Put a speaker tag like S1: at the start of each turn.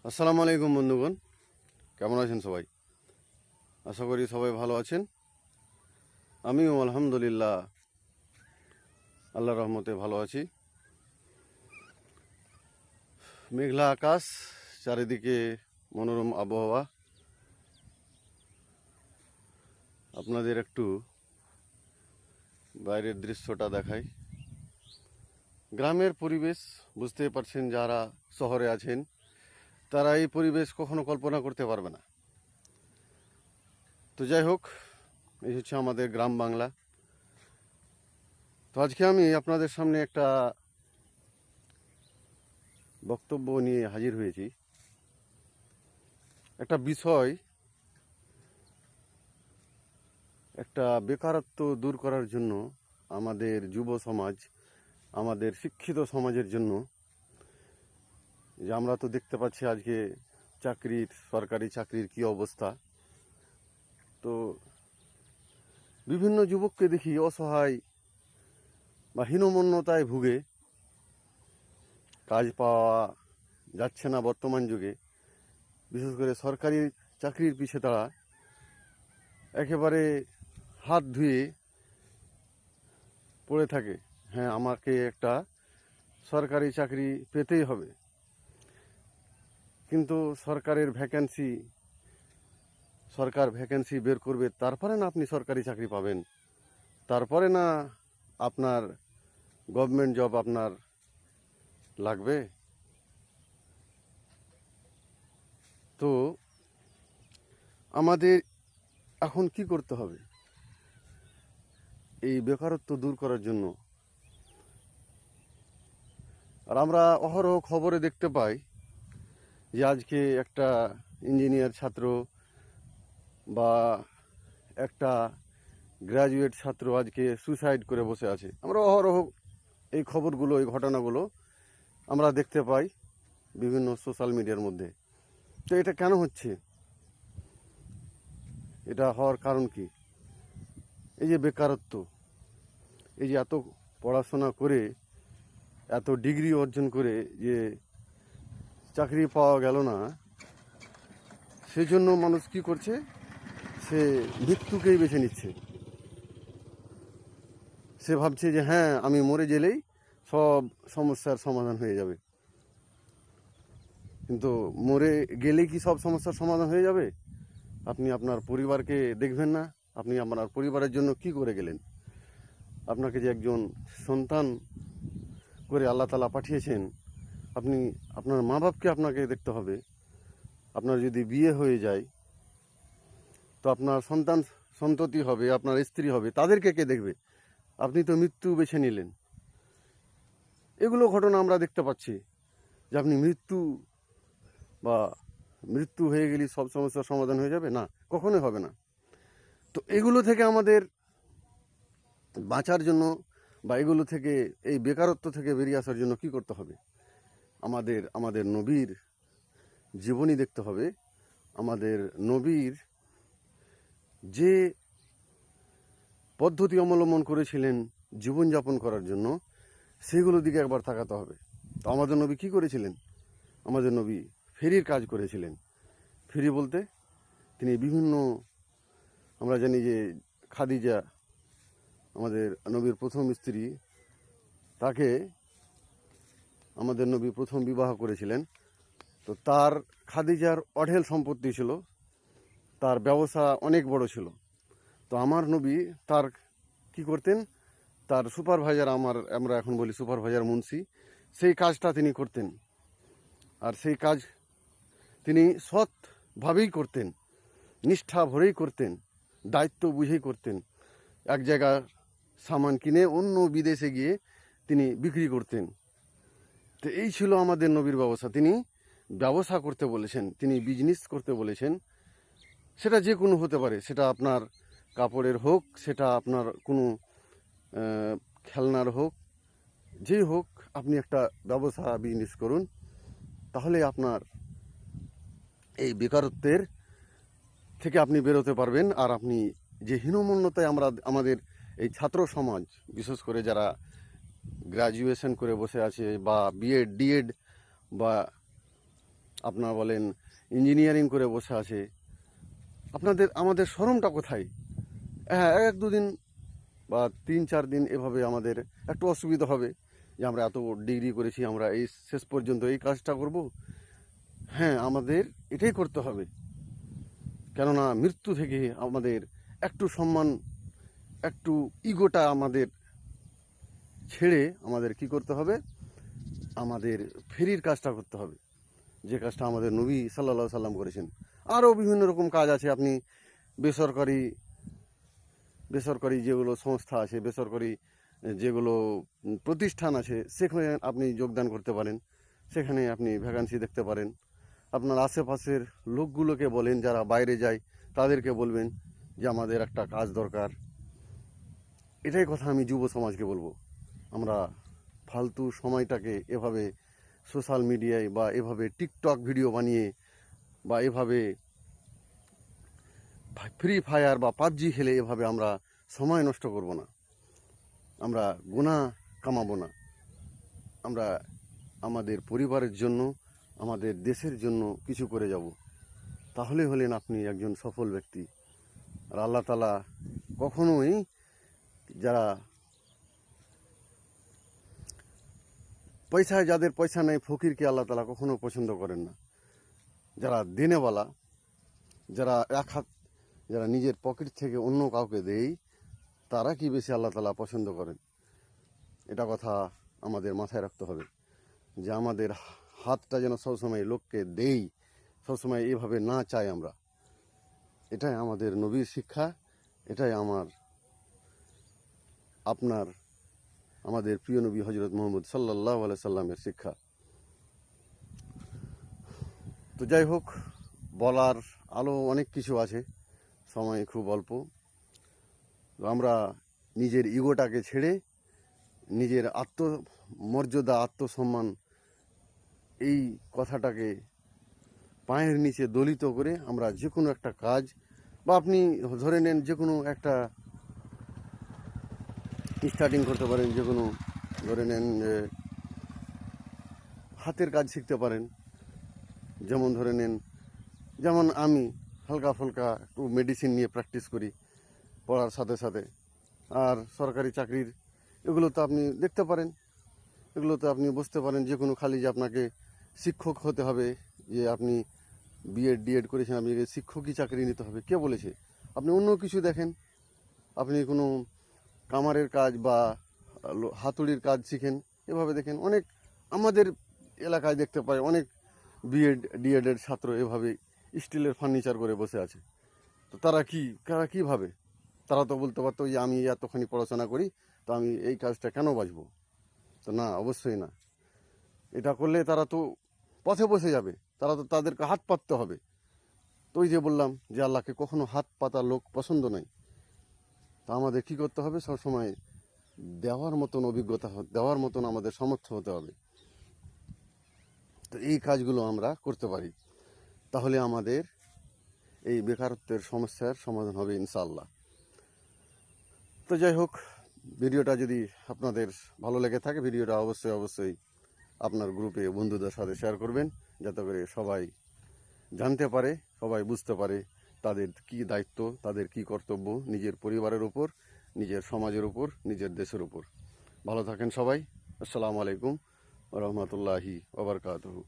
S1: আসসালামু আলাইকুম বন্ধুগণ, কেমন আছেন সবাই? আশা করি সবাই ভালো আছেন। আমিও আলহামদুলিল্লাহ আল্লাহর রহমতে ভালো আছি। মেঘলা আকাশ, চারিদিকে মনোরম আবহাওয়া। আপনাদের একটু বাইরের দৃশ্যটা দেখাই। গ্রামের পরিবেশ বুঝতে পারছেন, যারা শহরে আছেন তারা এই পরিবেশ কখনো কল্পনা করতে পারবে না। তো যাই হোক, এই হচ্ছে আমাদের গ্রাম বাংলা। তো আজকে আমি আপনাদের সামনে একটা বক্তব্য নিয়ে হাজির হয়েছি। একটা বিষয়, একটা বেকারত্ব দূর করার জন্য আমাদের যুব সমাজ, আমাদের শিক্ষিত সমাজের জন্য, যে আমরা তো দেখতে পাচ্ছি আজকে সরকারি চাকরির কি অবস্থা। তো বিভিন্ন যুবককে দেখি অসহায় বা হীনমন্যতায় ভুগে, কাজ পাওয়া যাচ্ছে না বর্তমান যুগে। বিশেষ করে সরকারি চাকরির পিছে তারা একেবারে হাত ধুয়ে পড়ে থাকে। হ্যাঁ, আমাকে একটা সরকারি চাকরি পেতেই হবে। কিন্তু সরকার ভ্যাকেন্সি বের করবে, তারপরে না আপনি সরকারি চাকরি পাবেন, তারপরে না আপনার গভর্নমেন্ট জব আপনার লাগবে। তো আমাদের এখন কি করতে হবে এই বেকারত্ব দূর করার জন্য? আর আমরা অহরহ খবরে দেখতে পাই যে আজকে একটা ইঞ্জিনিয়ার ছাত্র বা একটা গ্র্যাজুয়েট ছাত্র আজকে সুসাইড করে বসে আছে। আমরা অহরহ এই খবরগুলো, এই ঘটনাগুলো আমরা দেখতে পাই বিভিন্ন সোশ্যাল মিডিয়ার মধ্যে। তো এটা কেন হচ্ছে? এটা হওয়ার কারণ কি? এই যে বেকারত্ব, এই যে এত পড়াশোনা করে, এত ডিগ্রি অর্জন করে যে চাকরি পাওয়া গেল না, সেজন্য মানুষ কি করছে? সে মৃত্যুকেই বেছে নিচ্ছে। সে ভাবছে যে হ্যাঁ, আমি মরে গেলেই সব সমস্যার সমাধান হয়ে যাবে। কিন্তু মরে গেলেই কি সব সমস্যার সমাধান হয়ে যাবে? আপনি আপনার পরিবারকে দেখবেন না। আপনি আপনার পরিবারের জন্য কি করে গেলেন? আপনাকে যে একজন সন্তান করে আল্লাহ তাআলা পাঠিয়েছেন, আপনি আপনার মা বাপকে আপনাকে দেখতে হবে। আপনার যদি বিয়ে হয়ে যায়, তো আপনার সন্ততি হবে, আপনার স্ত্রী হবে, তাদেরকে কে দেখবে? আপনি তো মৃত্যু বেছে নিলেন। এগুলো ঘটনা আমরা দেখতে পাচ্ছি যে আপনি মৃত্যু হয়ে গেলে সব সমস্যার সমাধান হয়ে যাবে না, কখনোই হবে না। তো এগুলো থেকে আমাদের বাঁচার জন্য বা এগুলো থেকে, এই বেকারত্ব থেকে বেরিয়ে আসার জন্য কি করতে হবে? আমাদের নবীর জীবনী দেখতে হবে। আমাদের নবীর যে পদ্ধতি অবলম্বন করেছিলেন জীবনযাপন করার জন্য, সেগুলোর দিকে একবার তাকাতে হবে। তো আমাদের নবী কি করেছিলেন? আমাদের নবী ফেরির কাজ করেছিলেন। ফেরি বলতে তিনি বিভিন্ন, আমরা জানি যে খাদিজা, আমাদের নবীর প্রথম স্ত্রী, তাকে আমাদের নবী প্রথম বিবাহ করেছিলেন। তো তার, খাদিজার অঢেল সম্পত্তি ছিল, তার ব্যবসা অনেক বড় ছিল। তো আমার নবী তার কি করতেন? তার সুপারভাইজার, আমরা এখন বলি সুপারভাইজার, মুন্সি, সেই কাজটা তিনি করতেন। আর সেই কাজ তিনি সৎভাবেই করতেন, নিষ্ঠা ভরেই করতেন, দায়িত্ব বুঝেই করতেন। এক জায়গার সামান কিনে অন্য বিদেশে গিয়ে তিনি বিক্রি করতেন। তো এই ছিল আমাদের নবীর ব্যবসা। তিনি ব্যবসা করতে বলেছেন, তিনি বিজনেস করতে বলেছেন। সেটা যে কোনো হতে পারে, সেটা আপনার কাপড়ের হোক, সেটা আপনার কোনো খেলনার হোক, যেই হোক, আপনি একটা ব্যবসা বিজনেস করুন। তাহলে আপনার এই বেকারত্বের থেকে আপনি বেরোতে পারবেন। আর আপনি যে হীনমন্যতায় আমাদের এই ছাত্র সমাজ, বিশেষ করে যারা গ্র্যাজুয়েশন করে বসে আছে বা বিএড ডিএড বা আপনারা বলেন ইঞ্জিনিয়ারিং করে বসে আছে, আমাদের শরমটা কোথায়? হ্যাঁ, এক দুদিন বা 3-4 দিন এভাবে আমাদের একটু অসুবিধা হবে যে আমরা এত ডিগ্রি করেছি, আমরা এই শেষ পর্যন্ত এই কাজটা করব। হ্যাঁ, আমাদের এটাই করতে হবে, কেননা মৃত্যু থেকে আমাদের একটু সম্মান, একটু ইগোটা আমাদের ছেড়ে আমাদের কি করতে হবে? আমাদের ফেরির কাজটা করতে হবে, যে কাজটা আমাদের নবী সাল্লাল্লাহু সাল্লাম করেছেন। আরও বিভিন্ন রকম কাজ আছে। আপনি বেসরকারি বেসরকারি যেগুলো সংস্থা আছে, বেসরকারি যেগুলো প্রতিষ্ঠান আছে, সেখানে আপনি যোগদান করতে পারেন, সেখানে আপনি ভ্যাকান্সি দেখতে পারেন। আপনার আশেপাশের লোকগুলোকে বলেন, যারা বাইরে যায় তাদেরকে বলবেন যে আমাদের একটা কাজ দরকার। এটাই কথা আমি যুব সমাজকে বলবো। আমরা ফালতু সময়টাকে এভাবে সোশ্যাল মিডিয়ায় বা এভাবে টিকটক ভিডিও বানিয়ে বা এভাবে ফ্রি ফায়ার বা পাবজি খেলে এভাবে আমরা সময় নষ্ট করব না, আমরা গুনাহ কামাবো না। আমরা আমাদের পরিবারের জন্য, আমাদের দেশের জন্য কিছু করে যাব, তাহলে হলেন আপনি একজন সফল ব্যক্তি। আর আল্লাহ তাআলা কখনোই যারা পয়সায়, যাদের পয়সা নেই, ফকিরকে আল্লাহ তাআলা কখনো পছন্দ করেন না। যারা দেনেওয়ালা, যারা এক হাত, যারা নিজের পকেট থেকে অন্য কাউকে দেয়, তারা কি বেশি আল্লাহ তাআলা পছন্দ করেন। এটা কথা আমাদের মাথায় রাখতে হবে, যে আমাদের হাতটা যেন সবসময় লোককে দেই, সবসময় এভাবে না চাই আমরা। এটাই আমাদের নবীর শিক্ষা, এটাই আপনার আমাদের প্রিয় নবী হজরত মুহাম্মদ সাল্লাল্লাহু আলাইহি সাল্লামের শিক্ষা। তো যাই হোক, বলার আরও অনেক কিছু আছে, সময় খুব অল্প। তো আমরা নিজের ইগোটাকে ছেড়ে নিজের আত্মমর্যাদা, আত্মসম্মান, এই কথাটাকে পায়ের নিচে দলিত করে আমরা যে কোনো একটা কাজ, বা আপনি ধরে নেন যে কোনো একটা স্টার্টিং করতে পারেন, যে কোনো ধরে নেন হাতের কাজ শিখতে পারেন। যেমন ধরে নেন, যেমন আমি হালকা ফুলকা একটু মেডিসিন নিয়ে প্র্যাকটিস করি পড়ার সাথে সাথে। আর সরকারি চাকরির এগুলো তো আপনি দেখতে পারেন, এগুলোতে আপনি বুঝতে পারেন যে কোনো, খালি যে আপনাকে শিক্ষক হতে হবে, যে আপনি বিএড ডিএড করেছেন, আপনি শিক্ষকই চাকরি নিতে হবে, কে বলেছে? আপনি অন্য কিছু দেখেন, আপনি কোনো কামারের কাজ বা হাতুড়ির কাজ শিখেন, এভাবে দেখেন। অনেক আমাদের এলাকায় দেখতে পাই অনেক বিএড ডিএডের ছাত্র এভাবে স্টিলের ফার্নিচার করে বসে আছে। তো তারা কি ভাবে? তারা তো বলতে পারতো যে আমি এতখানি পড়াশোনা করি, তো আমি এই কাজটা কেন বাঁচবো? তো না, অবশ্যই না। এটা করলে তারা তো পথে বসে যাবে, তাদেরকে হাত পাততে হবে। তো ওই যে বললাম যে আল্লাহকে কখনো হাত পাতা লোক পছন্দ নয়। তা আমাদের কি করতে হবে? সবসময় দেওয়ার মতন অভিজ্ঞতা, দেওয়ার মতন আমাদের সামর্থ্য হতে হবে। তো এই কাজগুলো আমরা করতে পারি, তাহলে আমাদের এই বেকারত্বের সমস্যার সমাধান হবে ইনশাআল্লাহ। তো যাই হোক, ভিডিওটা যদি আপনাদের ভালো লেগে থাকে, ভিডিওটা অবশ্যই আপনার গ্রুপে বন্ধুদের সাথে শেয়ার করবেন, যাতে করে সবাই জানতে পারে, সবাই বুঝতে পারে তাদের কি দায়িত্ব, তাদের কি কর্তব্য নিজের পরিবারের উপর, নিজের সমাজের উপর, নিজের দেশের উপর। ভালো থাকেন সবাই। আসসালামু আলাইকুম ওয়া রাহমাতুল্লাহি ওয়া বারাকাতুহু।